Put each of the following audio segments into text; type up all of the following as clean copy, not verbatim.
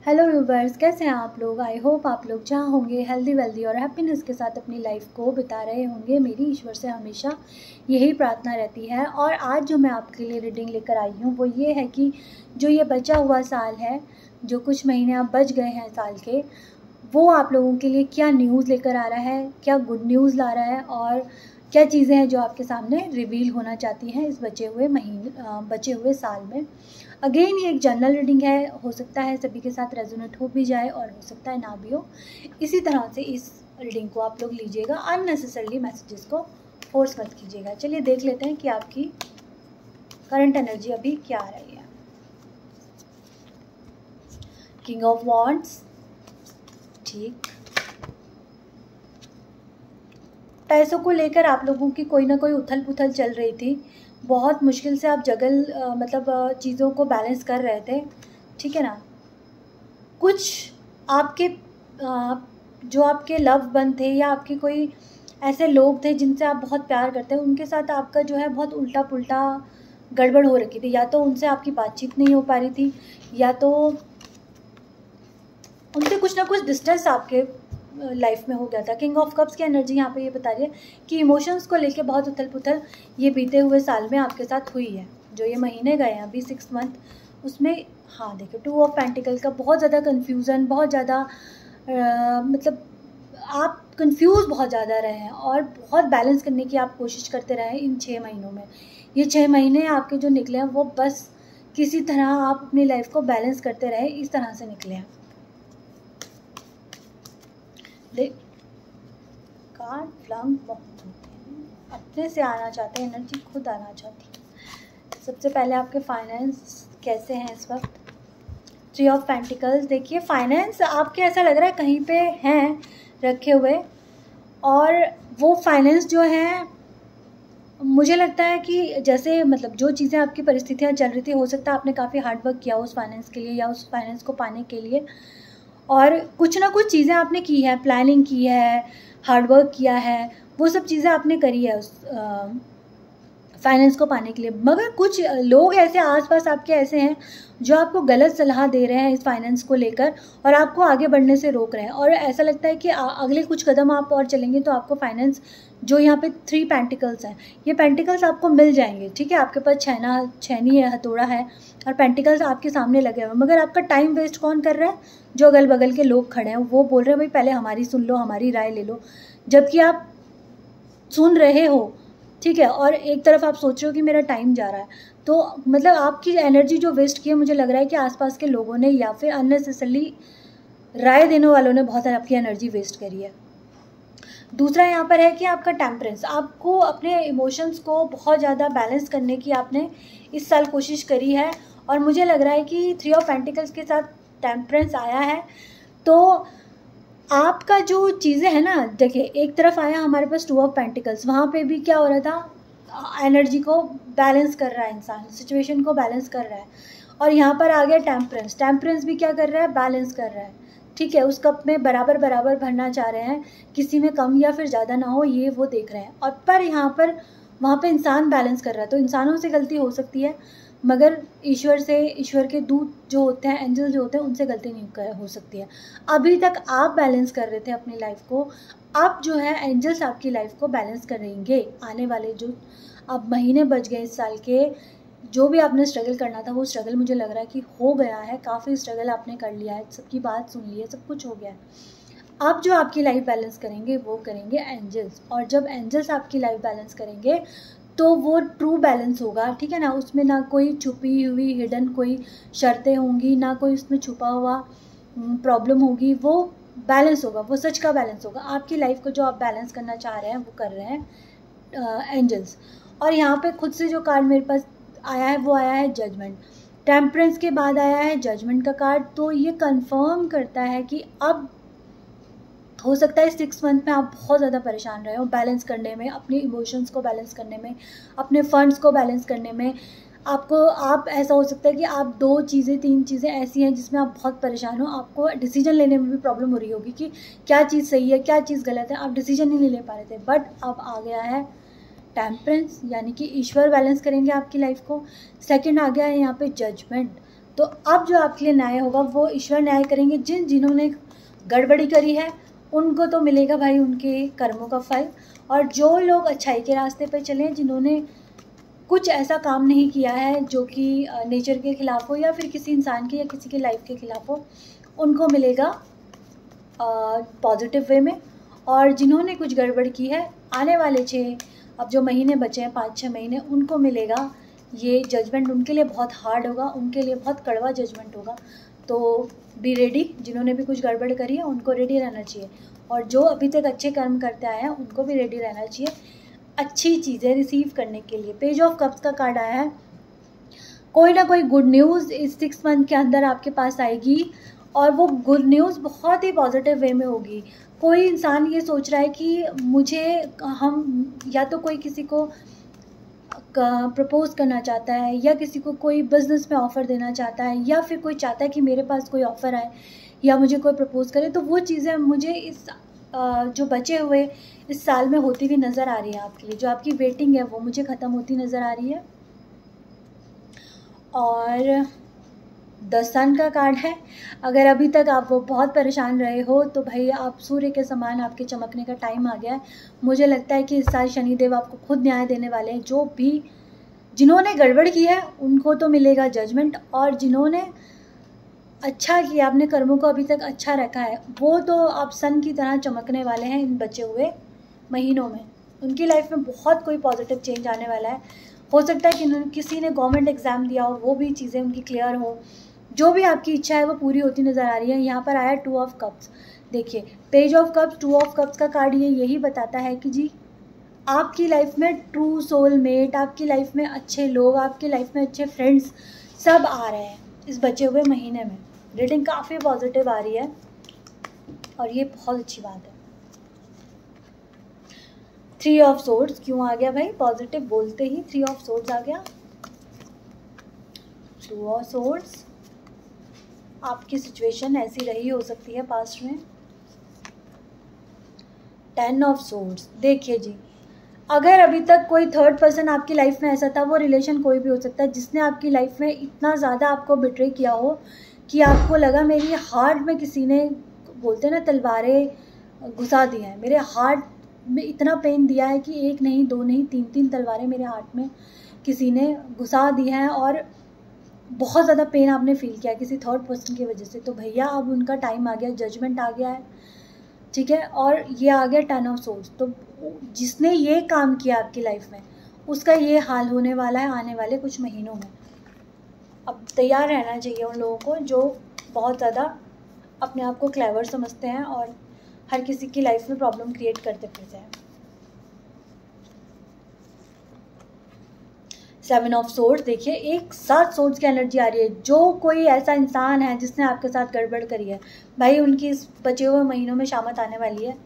Hello viewers, कैसे हैं आप लोग। आई होप आप लोग जहाँ होंगे हेल्दी वेल्दी और हैप्पीनेस के साथ अपनी लाइफ को बिता रहे होंगे। मेरी ईश्वर से हमेशा यही प्रार्थना रहती है। और आज जो मैं आपके लिए रीडिंग लेकर आई हूँ वो ये है कि जो ये बचा हुआ साल है, जो कुछ महीने अब बच गए हैं साल के, वो आप लोगों के लिए क्या न्यूज़ लेकर आ रहा है, क्या गुड न्यूज़ ला रहा है और क्या चीज़ें हैं जो आपके सामने रिवील होना चाहती हैं इस बचे हुए साल में। अगेन ये एक जनरल रीडिंग है, हो सकता है सभी के साथ रेजोनेट हो भी जाए और हो सकता है ना भी हो। इसी तरह से इस रीडिंग को आप लोग लीजिएगा, अननेसेसरली मैसेजेस को फोर्स मत कीजिएगा। चलिए देख लेते हैं कि आपकी करंट एनर्जी अभी क्या आ रही है। किंग ऑफ वॉन्ड्स, ठीक। पैसों को लेकर आप लोगों की कोई ना कोई उथल पुथल चल रही थी। बहुत मुश्किल से आप चीज़ों को बैलेंस कर रहे थे, ठीक है ना। कुछ आपके जो आपके लव वन थे या आपके कोई ऐसे लोग थे जिनसे आप बहुत प्यार करते हैं, उनके साथ आपका जो है बहुत उल्टा पुल्टा गड़बड़ हो रखी थी। या तो उनसे आपकी बातचीत नहीं हो पा रही थी, या तो उनसे कुछ ना कुछ डिस्टेंस आपके लाइफ में हो गया था। किंग ऑफ कप्स की एनर्जी यहाँ पे ये बता रही है कि इमोशंस को लेके बहुत उथल पुथल ये बीते हुए साल में आपके साथ हुई है। जो ये महीने गए हैं अभी 6 मंथ, उसमें हाँ देखिए 2 ऑफ पेंटिकल का बहुत ज़्यादा कन्फ्यूज़न, बहुत ज़्यादा आप कंफ्यूज बहुत ज़्यादा रहे हैं और बहुत बैलेंस करने की आप कोशिश करते रहे इन 6 महीनों में। ये 6 महीने आपके जो निकले हैं वो बस किसी तरह आप अपनी लाइफ को बैलेंस करते रहे, इस तरह से निकले हैं। कार्ड फ्लंग बहुत होते हैं, अपने से आना चाहते हैं, एनर्जी खुद आना चाहती है। सबसे पहले आपके फाइनेंस कैसे हैं इस वक्त। 3 ऑफ पेंटिकल्स, देखिए फाइनेंस आपके ऐसा लग रहा है कहीं पे हैं रखे हुए, और वो फाइनेंस जो है मुझे लगता है कि जैसे जो चीज़ें आपकी परिस्थितियाँ चल रही थी, हो सकता है आपने काफ़ी हार्ड वर्क किया उस फाइनेंस के लिए या उस फाइनेंस को पाने के लिए, और कुछ ना कुछ चीज़ें आपने की है, प्लानिंग की है, हार्ड वर्क किया है, वो सब चीज़ें आपने करी है उस फाइनेंस को पाने के लिए। मगर कुछ लोग ऐसे आसपास आपके ऐसे हैं जो आपको गलत सलाह दे रहे हैं इस फाइनेंस को लेकर और आपको आगे बढ़ने से रोक रहे हैं। और ऐसा लगता है कि अगले कुछ कदम आप और चलेंगे तो आपको फाइनेंस, जो यहाँ पे 3 पेंटिकल्स हैं, ये पेंटिकल्स आपको मिल जाएंगे, ठीक है। आपके पास छैनी है, हथौड़ा है और पेंटिकल्स आपके सामने लगे हुए, मगर आपका टाइम वेस्ट कौन कर रहा है? जो अगल बगल के लोग खड़े हैं वो बोल रहे हैं भाई पहले हमारी सुन लो, हमारी राय ले लो, जबकि आप सुन रहे हो, ठीक है, और एक तरफ आप सोच रहे हो कि मेरा टाइम जा रहा है। तो आपकी एनर्जी जो वेस्ट की है, मुझे लग रहा है कि आसपास के लोगों ने या फिर अननेसेसरली राय देने वालों ने बहुत आपकी एनर्जी वेस्ट करी है। दूसरा यहाँ पर है कि आपका टेम्परेंस, आपको अपने इमोशंस को बहुत ज़्यादा बैलेंस करने की आपने इस साल कोशिश करी है, और मुझे लग रहा है कि 3 ऑफ पेंटिकल्स के साथ टेम्परेंस आया है। तो आपका जो चीज़ें हैं ना, देखिए एक तरफ आया हमारे पास 2 ऑफ पेंटिकल्स, वहाँ पे भी क्या हो रहा था, एनर्जी को बैलेंस कर रहा है इंसान, सिचुएशन को बैलेंस कर रहा है। और यहाँ पर आ गया टेम्परेंस, टेम्परेंस भी क्या कर रहा है, बैलेंस कर रहा है, ठीक है। उस कप में बराबर बराबर भरना चाह रहे हैं, किसी में कम या फिर ज़्यादा ना हो, ये वो देख रहे हैं। और पर यहाँ पर वहाँ पे इंसान बैलेंस कर रहा है, तो इंसानों से गलती हो सकती है, मगर ईश्वर के दूत जो होते हैं, एंजल जो होते हैं, उनसे गलती नहीं हो सकती है। अभी तक आप बैलेंस कर रहे थे अपनी लाइफ को, अब जो है एंजल्स आपकी लाइफ को बैलेंस करेंगे। आने वाले जो अब महीने बच गए इस साल के, जो भी आपने स्ट्रगल करना था वो स्ट्रगल मुझे लग रहा है कि हो गया है। काफ़ी स्ट्रगल आपने कर लिया है, सबकी बात सुन ली है, सब कुछ हो गया है। अब जो आपकी लाइफ बैलेंस करेंगे वो करेंगे एंजल्स, और जब एंजल्स आपकी लाइफ बैलेंस करेंगे तो वो ट्रू बैलेंस होगा, ठीक है ना। उसमें ना कोई छुपी हुई हिडन कोई शर्तें होंगी, ना कोई उसमें छुपा हुआ प्रॉब्लम होगी, वो बैलेंस होगा, वो सच का बैलेंस होगा। आपकी लाइफ को जो आप बैलेंस करना चाह रहे हैं वो कर रहे हैं एंजल्स। और यहाँ पे खुद से जो कार्ड मेरे पास आया है वो आया है जजमेंट। टेम्परेंस के बाद आया है जजमेंट का कार्ड, तो ये कंफर्म करता है कि अब हो सकता है 6 मंथ में आप बहुत ज़्यादा परेशान रहे हो बैलेंस करने में, अपने इमोशंस को बैलेंस करने में, अपने फंड्स को बैलेंस करने में। आप ऐसा हो सकता है कि आप 2 चीज़ें 3 चीज़ें ऐसी हैं जिसमें आप बहुत परेशान हो, आपको डिसीजन लेने में भी प्रॉब्लम हो रही होगी कि क्या चीज़ सही है, क्या चीज़ गलत है, आप डिसीजन ही नहीं ले पा रहे थे। बट अब आ गया है टेम्परेंस, यानी कि ईश्वर बैलेंस करेंगे आपकी लाइफ को। सेकंड आ गया है यहाँ पे जजमेंट, तो अब जो आपके लिए न्याय होगा वो ईश्वर न्याय करेंगे। जिन्होंने गड़बड़ी करी है उनको तो मिलेगा भाई उनके कर्मों का फल, और जो लोग अच्छाई के रास्ते पर चले, जिन्होंने कुछ ऐसा काम नहीं किया है जो कि नेचर के खिलाफ हो या फिर किसी इंसान के या किसी के लाइफ के खिलाफ हो, उनको मिलेगा पॉजिटिव वे में। और जिन्होंने कुछ गड़बड़ की है, आने वाले अब जो महीने बचे हैं 5-6 महीने, उनको मिलेगा ये जजमेंट। उनके लिए बहुत हार्ड होगा, उनके लिए बहुत कड़वा जजमेंट होगा। तो बी रेडी, जिन्होंने भी कुछ गड़बड़ करी है उनको रेडी रहना चाहिए, और जो अभी तक अच्छे कर्म करते आए हैं उनको भी रेडी रहना चाहिए अच्छी चीज़ें रिसीव करने के लिए। पेज ऑफ कप्स का कार्ड आया है, कोई ना कोई गुड न्यूज़ इस 6 मंथ के अंदर आपके पास आएगी, और वो गुड न्यूज़ बहुत ही पॉजिटिव वे में होगी। कोई इंसान ये सोच रहा है कि हम या तो कोई किसी को प्रपोज करना चाहता है, या किसी को कोई बिज़नेस में ऑफ़र देना चाहता है, या फिर कोई चाहता है कि मेरे पास कोई ऑफ़र आए या मुझे कोई प्रपोज करे। तो वो चीज़ें मुझे इस जो बचे हुए इस साल में होती हुई नज़र आ रही है आपके लिए। जो आपकी वेटिंग है वो मुझे ख़त्म होती नज़र आ रही है। और द सन का कार्ड है, अगर अभी तक आप वो बहुत परेशान रहे हो तो भाई आप सूर्य के समान आपके चमकने का टाइम आ गया है। मुझे लगता है कि इस साल शनिदेव आपको खुद न्याय देने वाले हैं। जिन्होंने गड़बड़ की है उनको तो मिलेगा जजमेंट, और जिन्होंने अच्छा किया, अपने कर्मों को अभी तक अच्छा रखा है, वो तो आप सन की तरह चमकने वाले हैं इन बचे हुए महीनों में। उनकी लाइफ में बहुत कोई पॉजिटिव चेंज आने वाला है। हो सकता है कि किसी ने गवर्नमेंट एग्ज़ाम दिया हो, वो भी चीज़ें उनकी क्लियर हो। जो भी आपकी इच्छा है वो पूरी होती नज़र आ रही है। यहाँ पर आया 2 ऑफ कप्स। देखिए page of cups, 2 of cups का कार्ड यही बताता है कि जी आपकी लाइफ में ट्रू सोलमेट, आपकी लाइफ में अच्छे लोग, आपकी लाइफ में अच्छे फ्रेंड्स सब आ रहे हैं इस बचे हुए महीने में। रीडिंग काफ़ी पॉजिटिव आ रही है और ये बहुत अच्छी बात है। 3 ऑफ सोर्ड्स क्यों आ गया भाई? पॉजिटिव बोलते ही 3 ऑफ सोर्ड्स आ गया। 2 ऑफ सोर्ड्स, आपकी सिचुएशन ऐसी रही हो सकती है पास्ट में। 10 ऑफ सोर्ड्स, देखिए जी अगर अभी तक कोई थर्ड पर्सन आपकी लाइफ में ऐसा था, वो रिलेशन कोई भी हो सकता है, जिसने आपकी लाइफ में इतना ज़्यादा आपको बिट्रे किया हो कि आपको लगा मेरी हार्ट में किसी ने, बोलते हैं ना, तलवारें घुसा दी हैं, मेरे हार्ट में इतना पेन दिया है कि 1 नहीं 2 नहीं 3 तलवारें मेरे हार्ट में किसी ने घुसा दी हैं, और बहुत ज़्यादा पेन आपने फील किया किसी थर्ड पर्सन की वजह से। तो भैया अब उनका टाइम आ गया, जजमेंट आ गया है, ठीक है। और ये आ गया 10 ऑफ सोर्ड्स। तो जिसने ये काम किया आपकी लाइफ में, उसका ये हाल होने वाला है आने वाले कुछ महीनों में। अब तैयार रहना चाहिए उन लोगों को जो बहुत ज़्यादा अपने आप को क्लेवर समझते हैं और हर किसी की लाइफ में प्रॉब्लम क्रिएट करते फिरते हैं। 7 ऑफ सोर्ड्स, देखिए एक साथ सोर्ड्स की एनर्जी आ रही है। जो कोई ऐसा इंसान है जिसने आपके साथ गड़बड़ करी है भाई, उनकी इस बचे हुए महीनों में शामत आने वाली है।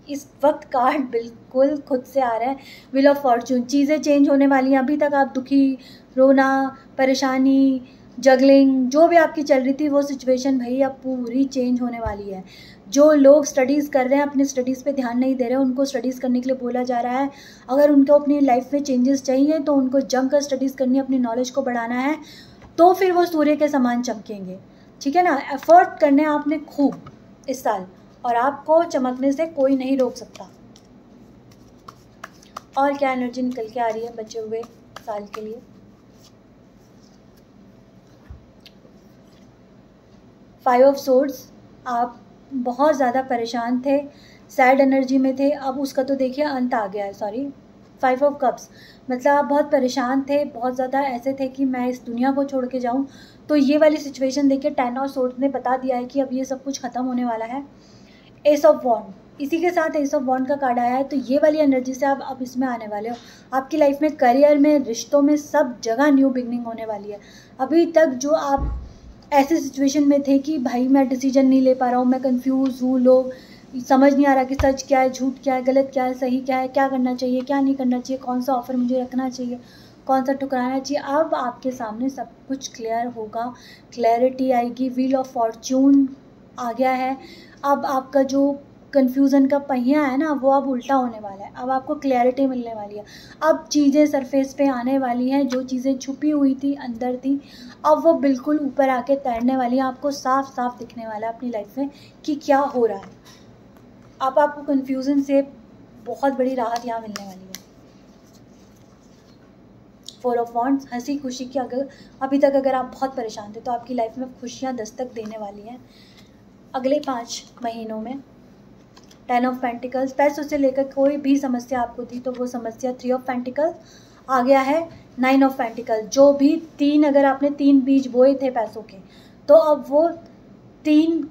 इस वक्त कार्ड बिल्कुल खुद से आ रहा है, व्हील ऑफ फॉर्चून। चीज़ें चेंज होने वाली हैं। अभी तक आप दुखी, रोना, परेशानी, जगलिंग जो भी आपकी चल रही थी वो सिचुएशन भाई अब पूरी चेंज होने वाली है। जो लोग स्टडीज़ कर रहे हैं, अपनी स्टडीज़ पे ध्यान नहीं दे रहे, उनको स्टडीज़ करने के लिए बोला जा रहा है। अगर उनको अपनी लाइफ में चेंजेस चाहिए तो उनको जम कर स्टडीज़ करनी है, अपनी नॉलेज को बढ़ाना है, तो फिर वो सूर्य के समान चमकेंगे, ठीक है ना। एफर्ट करने आपने खूब इस साल, और आपको चमकने से कोई नहीं रोक सकता। और क्या एनर्जी निकल के आ रही है बचे हुए साल के लिए? 5 ऑफ सोर्ड्स, आप बहुत ज़्यादा परेशान थे, सैड एनर्जी में थे, अब उसका तो देखिए अंत आ गया है। सॉरी, 5 ऑफ कप्स, मतलब आप बहुत परेशान थे, बहुत ज़्यादा ऐसे थे कि मैं इस दुनिया को छोड़ के जाऊं। तो ये वाली सिचुएशन देखिए 10 ऑफ सोर्ड्स ने बता दिया है कि अब ये सब कुछ ख़त्म होने वाला है। एस ऑफ वॉन्ड, इसी के साथ एस ऑफ वॉन्ड का कार्ड आया है। तो ये वाली एनर्जी से आप अब इसमें आने वाले हो। आपकी लाइफ में, करियर में, रिश्तों में, सब जगह न्यू बिगनिंग होने वाली है। अभी तक जो आप ऐसे सिचुएशन में थे कि भाई मैं डिसीजन नहीं ले पा रहा हूँ, मैं कंफ्यूज हूँ, लोग समझ नहीं आ रहा कि सच क्या है, झूठ क्या है, गलत क्या है, सही क्या है, क्या करना चाहिए, क्या नहीं करना चाहिए, कौन सा ऑफ़र मुझे रखना चाहिए, कौन सा ठुकराना चाहिए। अब आपके सामने सब कुछ क्लियर होगा, क्लैरिटी आएगी। व्हील ऑफ फॉर्चून आ गया है। अब आपका जो कन्फ्यूज़न का पहिया है ना, वो अब उल्टा होने वाला है। अब आपको क्लैरिटी मिलने वाली है। अब चीज़ें सरफेस पे आने वाली हैं, जो चीज़ें छुपी हुई थी, अंदर थी, अब वो बिल्कुल ऊपर आके तैरने वाली हैं। आपको साफ साफ दिखने वाला है अपनी लाइफ में कि क्या हो रहा है। अब आपको कन्फ्यूज़न से बहुत बड़ी राहत यहाँ मिलने वाली है। 4 ऑफ वॉन्ड्स, हंसी खुशी की, अगर अभी तक अगर आप बहुत परेशान थे तो आपकी लाइफ में खुशियाँ दस्तक देने वाली हैं अगले 5 महीनों में। 10 ऑफ पेंटिकल्स, पैसों से लेकर कोई भी समस्या आपको थी तो वो समस्या 3 ऑफ पेंटिकल्स आ गया है। 9 ऑफ पेंटिकल्स, जो भी 3, अगर आपने 3 बीज बोए थे पैसों के, तो अब वो 3,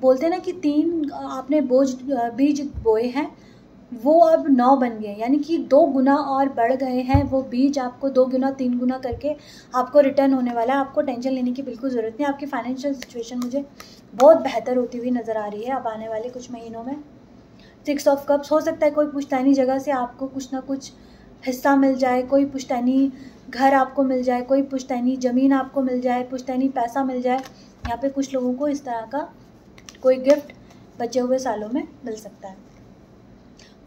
बोलते ना कि 3 आपने बीज बोए हैं, वो अब 9 बन गए, यानी कि 2 गुना और बढ़ गए हैं। वो बीज आपको 2 गुना 3 गुना करके आपको रिटर्न होने वाला है। आपको टेंशन लेने की बिल्कुल ज़रूरत नहीं। आपकी फाइनेंशियल सिचुएशन मुझे बहुत बेहतर होती हुई नज़र आ रही है अब आने वाले कुछ महीनों में। 6 ऑफ कप्स, हो सकता है कोई पुश्तैनी जगह से आपको कुछ ना कुछ हिस्सा मिल जाए, कोई पुश्तैनी घर आपको मिल जाए, कोई पुश्तैनी ज़मीन आपको मिल जाए, पुश्तैनी पैसा मिल जाए। यहाँ पे कुछ लोगों को इस तरह का कोई गिफ्ट बचे हुए सालों में मिल सकता है।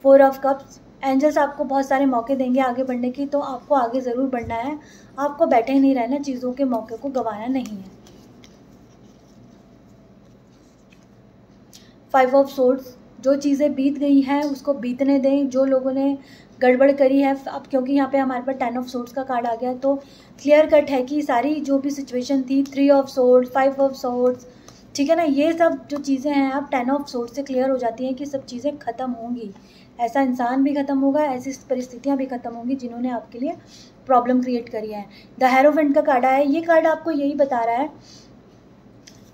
4 ऑफ कप्स, एंजल्स आपको बहुत सारे मौके देंगे आगे बढ़ने की, तो आपको आगे ज़रूर बढ़ना है। आपको बैठे ही नहीं रहना, चीज़ों के मौके को गंवाना नहीं है। 5 ऑफ सोर्ड्स, जो चीज़ें बीत गई हैं उसको बीतने दें। जो लोगों ने गड़बड़ करी है, अब क्योंकि यहाँ पे हमारे पास 10 ऑफ सोर्ड्स का कार्ड आ गया है तो क्लियर कट है कि सारी जो भी सिचुएशन थी, 3 ऑफ सोर्ड्स, 5 ऑफ सोर्ड्स, ठीक है ना, ये सब जो चीज़ें हैं अब 10 ऑफ सोर्ड्स से क्लियर हो जाती हैं कि सब चीज़ें ख़त्म होंगी। ऐसा इंसान भी ख़त्म होगा, ऐसी परिस्थितियाँ भी ख़त्म होंगी जिन्होंने आपके लिए प्रॉब्लम क्रिएट करी है। द हेरोफेंट का कार्ड आया है। ये कार्ड आपको यही बता रहा है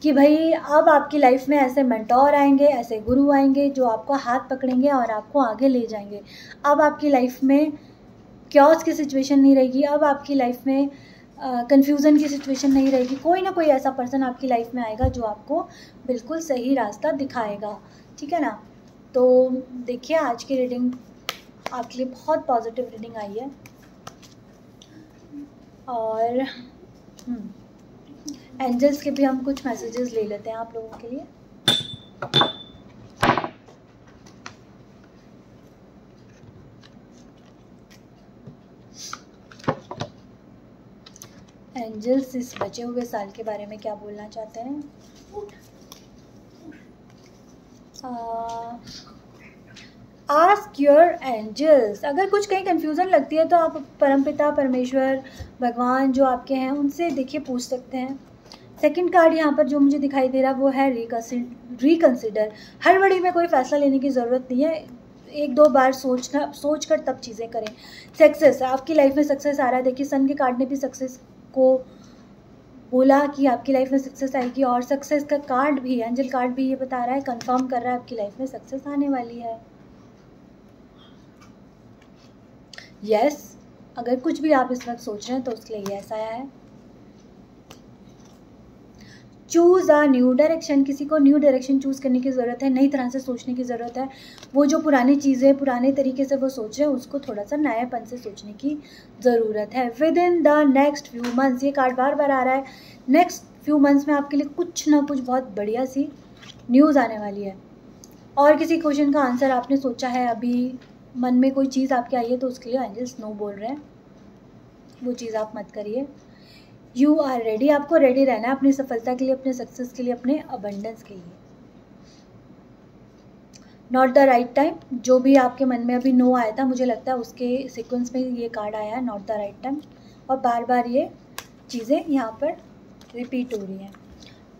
कि भाई अब आपकी लाइफ में ऐसे मेंटोर आएंगे, ऐसे गुरु आएंगे जो आपको हाथ पकड़ेंगे और आपको आगे ले जाएंगे। अब आपकी लाइफ में क्योस की सिचुएशन नहीं रहेगी। अब आपकी लाइफ में कन्फ्यूज़न की सिचुएशन नहीं रहेगी। कोई ना कोई ऐसा पर्सन आपकी लाइफ में आएगा जो आपको बिल्कुल सही रास्ता दिखाएगा, ठीक है ना। तो देखिए, आज की रीडिंग आपके लिए बहुत पॉजिटिव रीडिंग आई है। और एंजल्स के भी हम कुछ मैसेजेस ले लेते हैं आप लोगों के लिए। एंजल्स इस बचे हुए साल के बारे में क्या बोलना चाहते हैं? Ask your angels. अगर कुछ कहीं कन्फ्यूज़न लगती है तो आप परमपिता परमेश्वर भगवान जो आपके हैं उनसे देखिए पूछ सकते हैं। सेकंड कार्ड यहाँ पर जो मुझे दिखाई दे रहा है वो है रिकंसिडर। हड़बड़ी में कोई फैसला लेने की ज़रूरत नहीं है, 1-2 बार सोच कर तब चीज़ें करें। सक्सेस, आपकी लाइफ में सक्सेस आ रहा है। देखिए, सन के कार्ड ने भी सक्सेस को बोला कि आपकी लाइफ में सक्सेस आएगी, और सक्सेस का कार्ड भी, एंजल कार्ड भी ये बता रहा है, कंफर्म कर रहा है आपकी लाइफ में सक्सेस आने वाली है। यस, अगर कुछ भी आप इस वक्त सोच रहे हैं तो उसके लिए यस आया है। चूज़ अ न्यू डायरेक्शन, किसी को न्यू डायरेक्शन चूज़ करने की ज़रूरत है, नई तरह से सोचने की ज़रूरत है। वो जो पुरानी चीज़ें पुराने तरीके से वो सोच रहे हैं उसको थोड़ा सा नएपन से सोचने की ज़रूरत है। With in the next few months, ये कार्ड बार बार आ रहा है, नेक्स्ट फ्यू मंथ्स में आपके लिए कुछ ना कुछ बहुत बढ़िया सी न्यूज़ आने वाली है। और किसी क्वेश्चन का आंसर आपने सोचा है, अभी मन में कोई चीज़ आपके आई है तो उसके लिए एंजल्स नो बोल रहे हैं, वो चीज़ आप मत करिए। यू आर रेडी, आपको रेडी रहना है अपनी सफलता के लिए, अपने सक्सेस के लिए, अपने अबंडेंस के लिए। नॉट द राइट टाइम, जो भी आपके मन में अभी नो आया था, मुझे लगता है उसके सीक्वेंस में ये कार्ड आया है, नॉट द राइट टाइम, और बार बार ये चीज़ें यहाँ पर रिपीट हो रही हैं।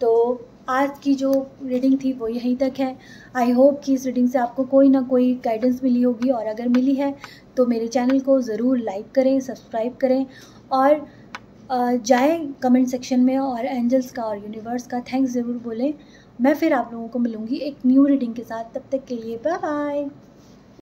तो आज की जो रीडिंग थी वो यहीं तक है। आई होप कि इस रीडिंग से आपको कोई ना कोई गाइडेंस मिली होगी, और अगर मिली है तो मेरे चैनल को ज़रूर लाइक करें, सब्सक्राइब करें, और जाएं कमेंट सेक्शन में और एंजल्स का और यूनिवर्स का थैंक्स ज़रूर बोलें। मैं फिर आप लोगों को मिलूँगी एक न्यू रीडिंग के साथ, तब तक के लिए बाय बाय।